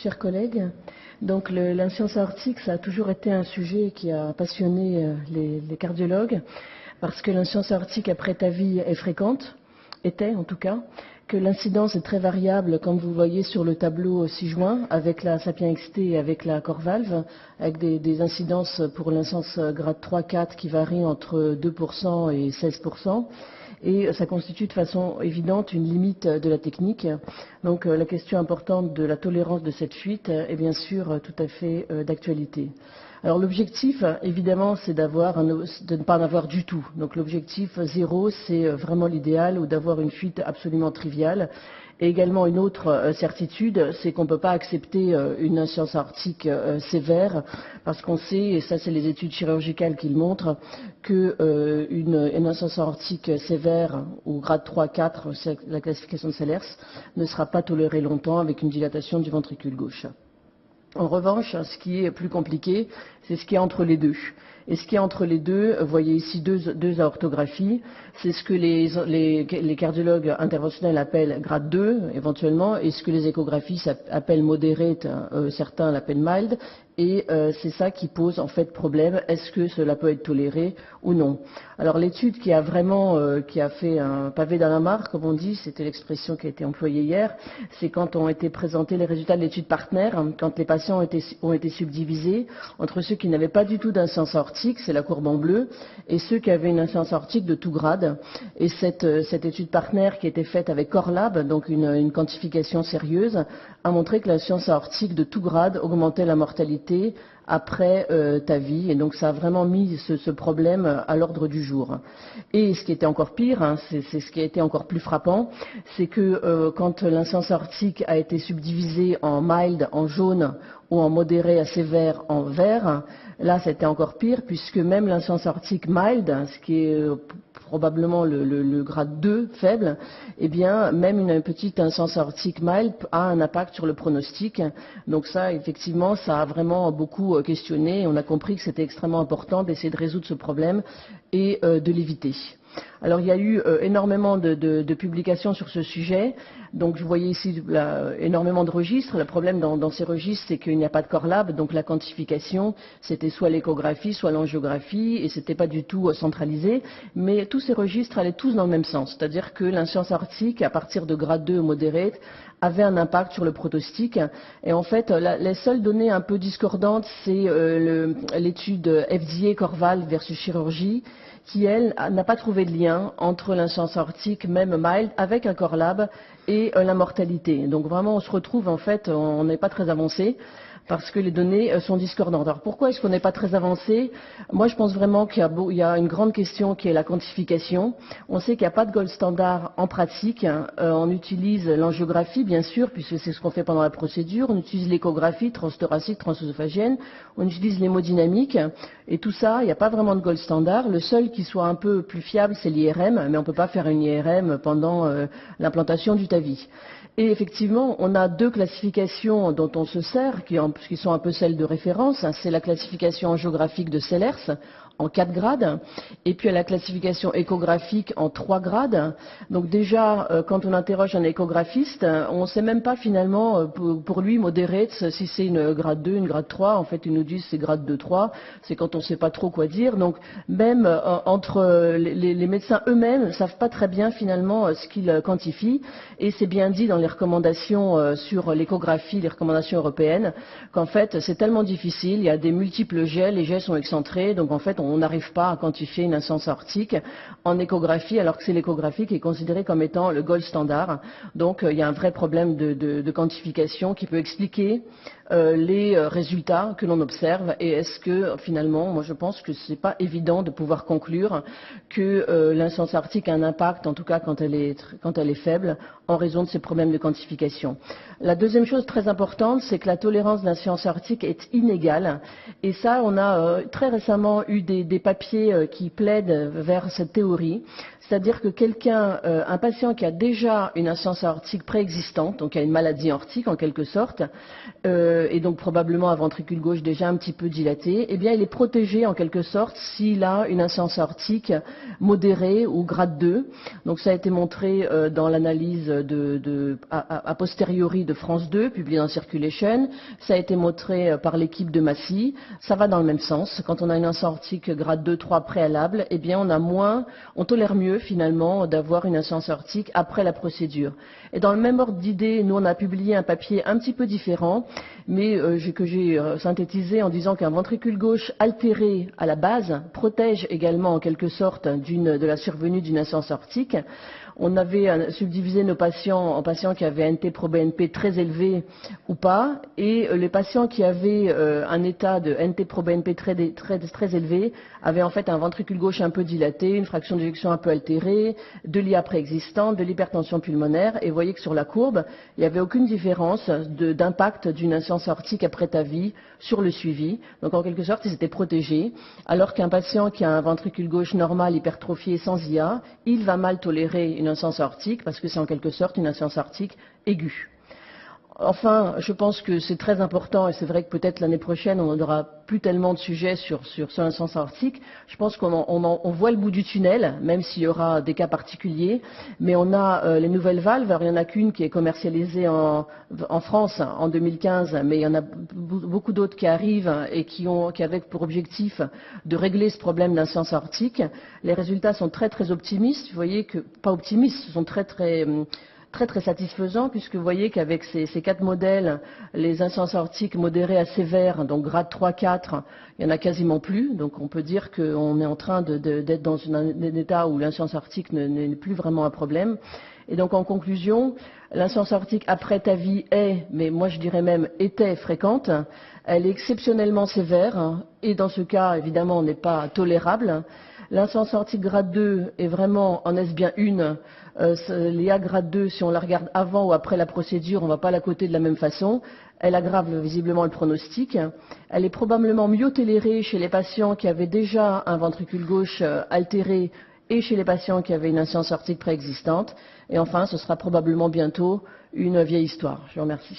chers collègues. Donc l'incidence arctique, ça a toujours été un sujet qui a passionné les cardiologues, parce que l'incidence arctique après TAVI est fréquente, était en tout cas, que l'incidence est très variable, comme vous voyez sur le tableau ci-joint, avec la Sapien XT et avec la Corvalve, avec des incidences pour l'incidence grade 3-4 qui varient entre 2% et 16%. Et ça constitue de façon évidente une limite de la technique. Donc la question importante de la tolérance de cette fuite est bien sûr tout à fait d'actualité. Alors l'objectif, évidemment, c'est de ne pas en avoir du tout. Donc l'objectif 0, c'est vraiment l'idéal, ou d'avoir une fuite absolument triviale. Et également une autre certitude, c'est qu'on ne peut pas accepter une insuffisance aortique sévère, parce qu'on sait, et ça c'est les études chirurgicales qui le montrent, qu'une insuffisance aortique sévère, ou grade 3-4, c'est la classification de Sellers, ne sera pas tolérée longtemps avec une dilatation du ventricule gauche. En revanche, ce qui est plus compliqué, c'est ce qui est entre les deux. Et ce qui est entre les deux, vous voyez ici deux aortographies, c'est ce que les cardiologues interventionnels appellent grade 2 éventuellement, et ce que les échographistes appellent moderate, certains l'appellent mild, et c'est ça qui pose en fait problème. Est-ce que cela peut être toléré ou non? Alors l'étude qui a fait un pavé dans la mare, comme on dit, c'était l'expression qui a été employée hier, c'est quand ont été présentés les résultats de l'étude partenaire, quand les patients ont été subdivisés entre ceux qui n'avaient pas du tout d'insuffisance aortique, c'est la courbe en bleu, et ceux qui avaient une insuffisance aortique de tout grade. Et cette étude partenaire qui a été faite avec Corlab, donc une quantification sérieuse, a montré que l'insuffisance aortique de tout grade augmentait la mortalité après TAVI, et donc ça a vraiment mis ce problème à l'ordre du jour. Et ce qui était encore pire, c'est ce qui a été encore plus frappant, c'est que quand l'insuffisance aortique a été subdivisée en mild, en jaune, ou en modéré à sévère, en vert, là c'était encore pire, puisque même l'insuffisance aortique mild, ce qui est probablement le grade 2 faible, eh bien, même une petite insuffisance aortique mild a un impact sur le pronostic. Donc ça, effectivement, ça a vraiment beaucoup questionné. On a compris que c'était extrêmement important d'essayer de résoudre ce problème et de l'éviter. Alors il y a eu énormément de publications sur ce sujet. Donc vous voyez ici énormément de registres. Le problème dans ces registres, c'est qu'il n'y a pas de Corlab, donc la quantification, c'était soit l'échographie, soit l'angiographie, et c'était pas du tout centralisé. Mais tous ces registres allaient tous dans le même sens, c'est-à-dire que l'insuffisance aortique, à partir de grade 2 modéré, avait un impact sur le pronostic. Et en fait, les seules données un peu discordantes, c'est l'étude FDA Corval versus chirurgie, qui, elle, n'a pas trouvé de lien entre l'insuffisance aortique, même mild, avec un Corlab et la mortalité. Donc vraiment, on se retrouve, en fait, on n'est pas très avancé, parce que les données sont discordantes. Alors pourquoi est-ce qu'on n'est pas très avancé? Moi, je pense vraiment qu'il y a une grande question qui est la quantification. On sait qu'il n'y a pas de gold standard en pratique. On utilise l'angiographie, bien sûr, puisque c'est ce qu'on fait pendant la procédure. On utilise l'échographie transthoracique, transœsophagienne. On utilise l'hémodynamique. Et tout ça, il n'y a pas vraiment de gold standard. Le seul qui soit un peu plus fiable, c'est l'IRM, mais on ne peut pas faire une IRM pendant l'implantation du TAVI. Et effectivement, on a deux classifications dont on se sert, qui sont un peu celles de référence. C'est la classification angiographique de Sellers en 4 grades, et puis à la classification échographique en 3 grades. Donc déjà, quand on interroge un échographiste, on ne sait même pas finalement, pour lui, modéré, si c'est une grade 2, une grade 3. En fait, ils nous disent c'est grade 2-3, c'est quand on ne sait pas trop quoi dire. Donc même entre les médecins eux-mêmes ne savent pas très bien finalement ce qu'ils quantifient, et c'est bien dit dans les recommandations sur l'échographie, les recommandations européennes, qu'en fait c'est tellement difficile, il y a des multiples jets, les jets sont excentrés, donc en fait on n'arrive pas à quantifier une insuffisance aortique en échographie, alors que c'est l'échographie qui est considérée comme étant le gold standard. Donc il y a un vrai problème de quantification qui peut expliquer les résultats que l'on observe. Et est-ce que finalement, moi je pense que c'est pas évident de pouvoir conclure que l'insuffisance aortique a un impact, en tout cas quand elle est faible, en raison de ces problèmes de quantification. La deuxième chose très importante, c'est que la tolérance de l'insuffisance aortique est inégale. Et ça, on a très récemment eu des des papiers qui plaident vers cette théorie, c'est-à-dire que un patient qui a déjà une insuffisance aortique préexistante, donc qui a une maladie aortique en quelque sorte, et donc probablement un ventricule gauche déjà un petit peu dilaté, eh bien il est protégé en quelque sorte s'il a une insuffisance aortique modérée ou grade 2. Donc ça a été montré dans l'analyse a posteriori de France 2, publiée dans Circulation. Ça a été montré par l'équipe de Massy. Ça va dans le même sens. Quand on a une insuffisance aortique grade 2, 3 préalable, eh bien on tolère mieux finalement d'avoir une insuffisance aortique après la procédure. Et dans le même ordre d'idée, nous on a publié un papier un petit peu différent, mais que j'ai synthétisé en disant qu'un ventricule gauche altéré à la base protège également en quelque sorte de la survenue d'une insuffisance aortique. On avait subdivisé nos patients en patients qui avaient un NT-proBNP très élevé ou pas, et les patients qui avaient un état de NT-proBNP très élevé avaient en fait un ventricule gauche un peu dilaté, une fraction d'éjection un peu altérée, de l'IA préexistante, de l'hypertension pulmonaire, et vous voyez que sur la courbe, il n'y avait aucune différence d'impact d'une insuffisance aortique après TAVI sur le suivi. Donc en quelque sorte, ils étaient protégés, alors qu'un patient qui a un ventricule gauche normal hypertrophié sans IA, il va mal tolérer une insuffisance aortique parce que c'est en quelque sorte une insuffisance aortique aiguë. Enfin, je pense que c'est très important, et c'est vrai que peut-être l'année prochaine, on n'aura plus tellement de sujets sur l'insuffisance aortique. Je pense qu'on voit le bout du tunnel, même s'il y aura des cas particuliers. Mais on a les nouvelles valves. Alors, il n'y en a qu'une qui est commercialisée en France en 2015, mais il y en a beaucoup d'autres qui arrivent et qui avaient pour objectif de régler ce problème d'insuffisance aortique. Les résultats sont très, très optimistes. Vous voyez que, pas optimistes, ce sont très satisfaisant, puisque vous voyez qu'avec ces 4 modèles, les insuffisances aortiques modérées à sévères, donc grade 3-4, il n'y en a quasiment plus. Donc on peut dire qu'on est en train d'être dans un état où l'insuffisance aortique n'est plus vraiment un problème. Et donc en conclusion, l'insuffisance aortique après TAVI mais moi je dirais même était fréquente. Elle est exceptionnellement sévère, et dans ce cas, évidemment, n'est pas tolérable. L'insuffisance aortique grade 2 est vraiment, en est-ce bien une, l'IA grade 2, si on la regarde avant ou après la procédure, on ne va pas la coter de la même façon. Elle aggrave visiblement le pronostic. Elle est probablement mieux tolérée chez les patients qui avaient déjà un ventricule gauche altéré et chez les patients qui avaient une insuffisance aortique préexistante. Et enfin, ce sera probablement bientôt une vieille histoire. Je vous remercie.